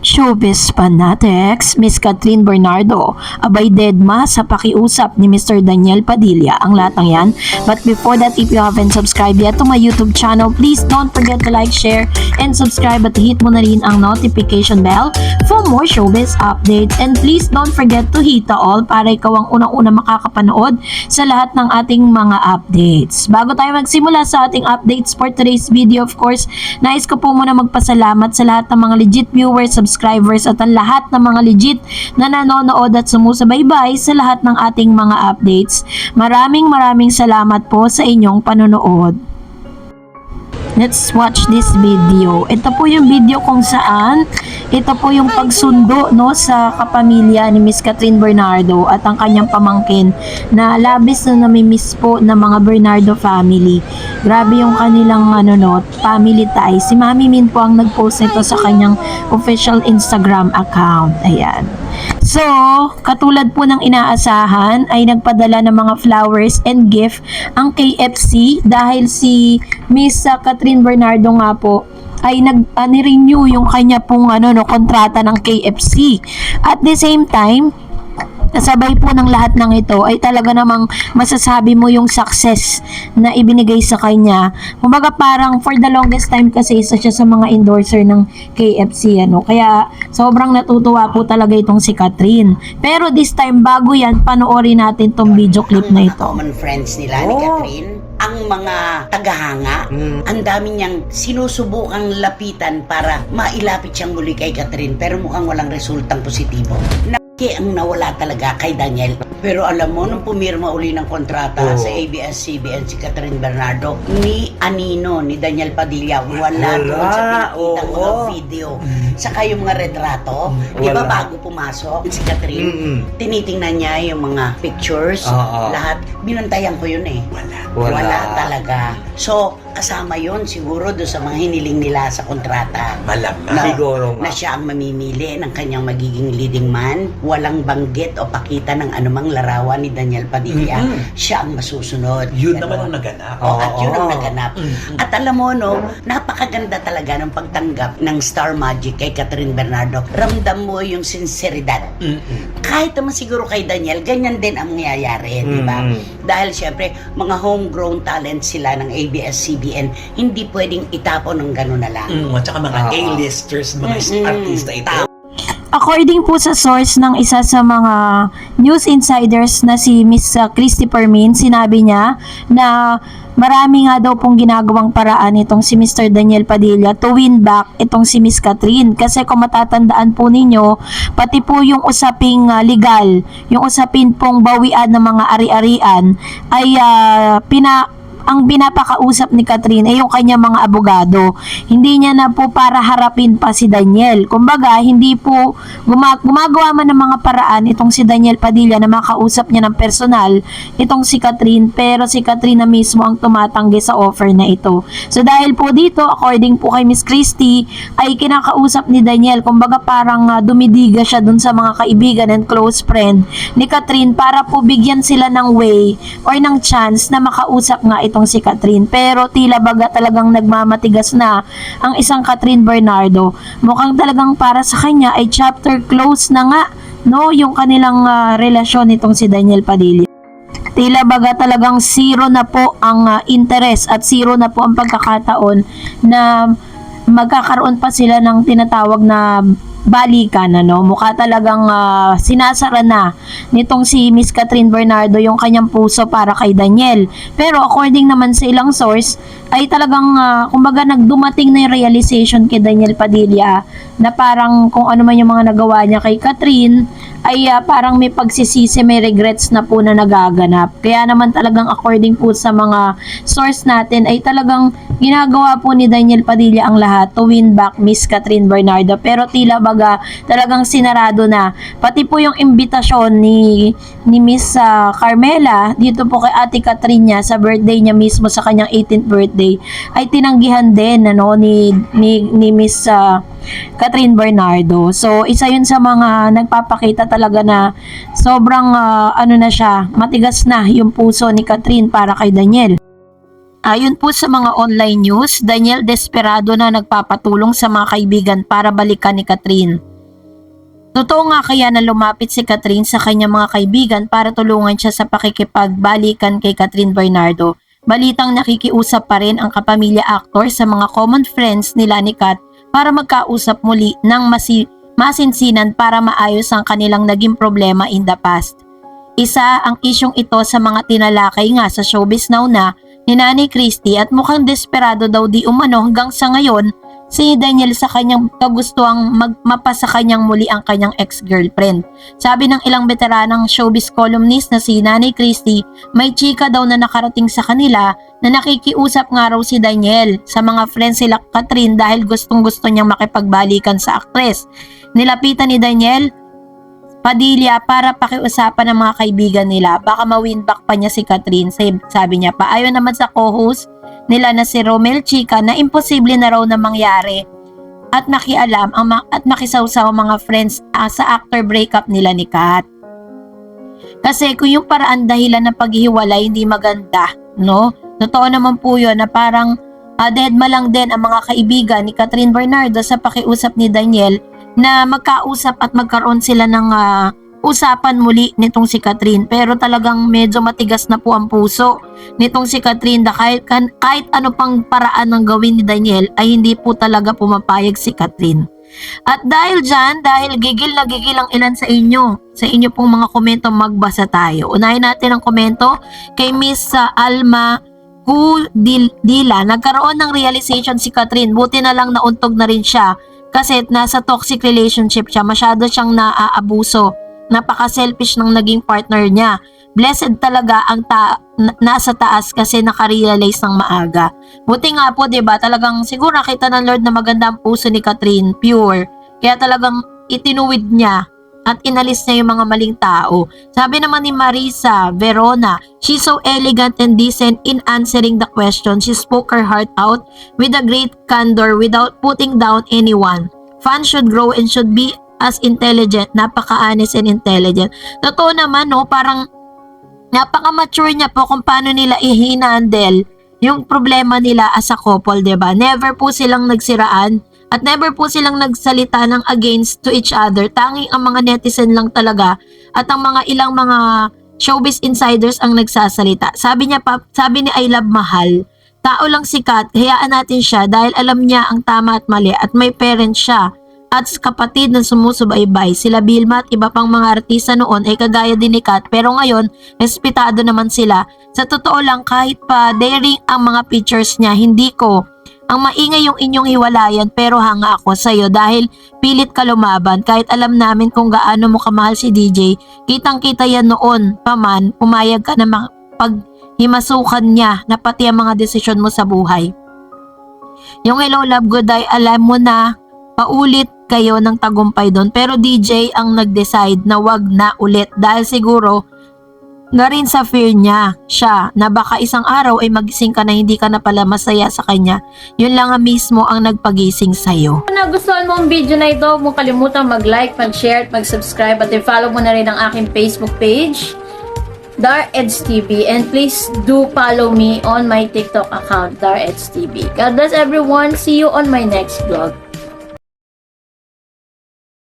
Showbiz fanatics, Miss Catherine Bernardo, abay deadma sa pakiusap ni Mr. Daniel Padilla. Ang lahat ng yan. But before that, if you haven't subscribed yet to my YouTube channel, please don't forget to like, share, and subscribe at hit mo na rin ang notification bell for more showbiz updates. And please don't forget to hit the all para ikaw ang unang-una makakapanood sa lahat ng ating mga updates. Bago tayo magsimula sa ating updates for today's video, of course, nais ko po muna magpasalamat sa lahat ng mga legit viewers, subscribers at ang lahat ng mga legit na nanonood at sumusubaybay sa lahat ng ating mga updates. Maraming salamat po sa inyong panonood. Let's watch this video. Ito po yung video kung saan ito po yung pagsundo sa kapamilya ni Miss Catherine Bernardo at ang kanyang pamangkin na labis na namimiss po ng mga Bernardo family. Grabe yung kanilang family tie. Si Mami Min po ang nag-post nito sa kanyang official Instagram account. Ayan. So, katulad po ng inaasahan ay nagpadala ng mga flowers and gift ang KFC dahil si Miss Catherine Bernardo nga po ay nag-renew yung kanya pong kontrata ng KFC. At the same time, kasabay po ng lahat ng ito ay talaga namang masasabi mo yung success na ibinigay sa kanya. Kumbaga parang for the longest time kasi isa siya sa mga endorser ng KFC Kaya sobrang natutuwa po talaga itong si Catherine. Pero this time bago yan, panoorin natin tong video clip na ito. Common friends nila ni Catherine, ang mga tagahanga, ang dami niyang sinusubukang lapitan para mailapit siyang muli kay Catherine pero mukhang walang resultang positibo. Ang nawala talaga kay Daniel. Pero alam mo, nung pumirma uli ng kontrata sa ABS-CBN si Catherine Bernardo, ni Anino, ni Daniel Padilla, wala doon sa pinakitang mga video. Saka yung mga retrato, di ba bago pumasok si Catherine, tinitingnan niya yung mga pictures, lahat. Binantayan ko yun Wala talaga. So, kasama yun siguro doon sa mga hiniling nila sa kontrata. Siguro na siya ang mamimili ng kanyang magiging leading man. Walang banggit o pakita ng anumang larawan ni Daniel Padilla. Siya ang masusunod. Yun naman ang naganap. At yun ang naganap. At alam mo, napakaganda talaga ng pagtanggap ng Star Magic kay Catherine Bernardo. Ramdam mo yung sinseridad. Kahit naman siguro kay Daniel, ganyan din ang nangyayari, di ba? Dahil syempre, mga homegrown talent sila ng ABS-CBN, hindi pwedeng itapon ng gano'n na lang. At saka mga A-listers, mga artista ito. According po sa source ng isa sa mga news insiders na si Miss Christy Permin, sinabi niya na marami nga daw pong ginagawang paraan itong si Mr. Daniel Padilla to win back itong si Miss Catherine. Kasi kung matatandaan po ninyo, pati po yung usaping legal, yung usapin pong bawian ng mga ari-arian ay ang pinapakausap ni Catherine ay yung kanya mga abogado. Hindi niya na po para harapin pa si Daniel. Kumbaga, hindi po gumagawa man ng mga paraan itong si Daniel Padilla na makausap niya ng personal itong si Catherine, pero si Catherine na mismo ang tumatanggi sa offer na ito. So dahil po dito, according po kay Miss Christy, ay kinakausap ni Daniel, kumbaga parang dumidiga siya dun sa mga kaibigan and close friend ni Catherine para po bigyan sila ng way or ng chance na makausap nga itong si Catherine. Pero tila baga talagang nagmamatigas na ang isang Catherine Bernardo. Mukhang talagang para sa kanya ay chapter close na nga yung kanilang relasyon nitong si Daniel Padilla. Tila baga talagang zero na po ang interest at zero na po ang pagkakataon na magkakaroon pa sila ng tinatawag na balikan. Mukha talagang sinasara na nitong si Miss Catherine Bernardo yung kanyang puso para kay Daniel. Pero according naman sa ilang source ay talagang kumbaga nagdumating na yung realization kay Daniel Padilla na parang kung ano man yung mga nagawa niya kay Catherine ay parang may pagsisisi, may regrets na po na nagaganap. Kaya naman talagang according po sa mga source natin ay talagang ginagawa po ni Daniel Padilla ang lahat to win back Miss Catherine Bernardo. Pero tila baga talagang sinarado na. Pati po yung imbitasyon ni Miss Carmela dito po kay Ate Catherine niya sa birthday niya mismo, sa kanyang 18th birthday, ay tinanggihan din ni Miss Catherine Bernardo. So isa yun sa mga nagpapakita talaga na sobrang na siya, matigas na yung puso ni Catherine para kay Daniel. Ayon po sa mga online news, Daniel desperado na nagpapatulong sa mga kaibigan para balikan ni Catherine. Totoo nga kaya na lumapit si Catherine sa kanyang mga kaibigan para tulungan siya sa pakikipagbalikan kay Catherine Bernardo. Balitang nakikiusap pa rin ang kapamilya actor sa mga common friends nila ni Kat para magkausap muli ng masinsinan para maayos ang kanilang naging problema in the past. Isa ang isyong ito sa mga tinalakay nga sa Showbiz Now na ni Nanay Christie at mukhang desperado daw di umano hanggang sa ngayon si Daniel sa kanyang kagustuhang mapasa kanyang muli ang kanyang ex-girlfriend. Sabi ng ilang veteranang showbiz columnist na si Nanay Christie, may chika daw na nakarating sa kanila na nakikiusap nga raw si Daniel sa mga friends sila Catherine dahil gustong-gusto niyang makipagbalikan sa aktres. Nilapitan ni Daniel Padilla para pakiusapan ng mga kaibigan nila. Baka ma-win back pa niya si Catherine. Sabi niya pa, ayon naman sa co-host nila na si Romel Chica na imposible na raw na mangyari at makialam at makisawsaw mga friends sa actor breakup nila ni Kat. Kasi kung yung paraan dahilan ng paghihiwalay hindi maganda, no? Totoo naman po yun na parang deadma lang din ang mga kaibigan ni Catherine Bernardo sa pakiusap ni Daniel na magkausap at magkaroon sila ng usapan muli nitong si Catherine. Pero talagang medyo matigas na po ang puso nitong si Catherine kahit ano pang paraan ng gawin ni Daniel ay hindi po talaga pumapayag si Catherine. At dahil dyan, dahil gigil na gigil ang ilan sa inyo pong mga komento, magbasa tayo. Unahin natin ang komento kay Miss Alma Dila. Nagkaroon ng realization si Catherine, buti na lang nauntog na rin siya kasi nasa toxic relationship siya, masyado siyang naaabuso. Napaka-selfish ng naging partner niya. Blessed talaga ang nasa taas kasi nakarealize ng maaga. Buti nga po, 'di ba? Talagang siguro nakita ng Lord na maganda ang puso ni Catherine, pure. Kaya talagang itinuwid niya at inalis niya yung mga maling tao. Sabi naman ni Marisa Verona, she's so elegant and decent in answering the question. She spoke her heart out with a great candor without putting down anyone. Fans should grow and should be as intelligent, napaka-honest and intelligent. Totoo naman, no, parang napaka-mature niya po kung paano nila i-handle yung problema nila as a couple, diba? Never po silang nagsiraan at never po silang nagsalita ng against to each other. Tanging ang mga netizen lang talaga at ang mga ilang mga showbiz insiders ang nagsasalita. Sabi ni I Love Mahal, tao lang si Kat, hayaan natin siya dahil alam niya ang tama at mali at may parents siya at kapatid na sumusubaybay. Sila Vilma at iba pang mga artista noon ay kagaya din ni Kat pero ngayon respetado naman sila. Sa totoo lang kahit pa daring ang mga pictures niya, hindi ko ang maingay yung inyong hiwalayan pero hanga ako sa'yo dahil pilit ka lumaban kahit alam namin kung gaano mo kamahal si DJ. Kitang kita yan noon pa man, pumayag ka na paghimasukan niya na pati ang mga desisyon mo sa buhay. Yung hello love good ay alam mo na paulit kayo ng tagumpay doon pero DJ ang nag-decide na wag na ulit dahil siguro na rin sa fear niya siya na baka isang araw ay magising ka na hindi ka na pala masaya sa kanya. Yun lang mismo ang nagpagising sa'yo. Kung nagustuhan mo ang video na ito, huwag mo kalimutan mag-like, mag-share, at mag-subscribe at i-follow mo na rin ang aking Facebook page, DarEds TV, and please do follow me on my TikTok account, DarEds TV. God bless everyone. See you on my next vlog.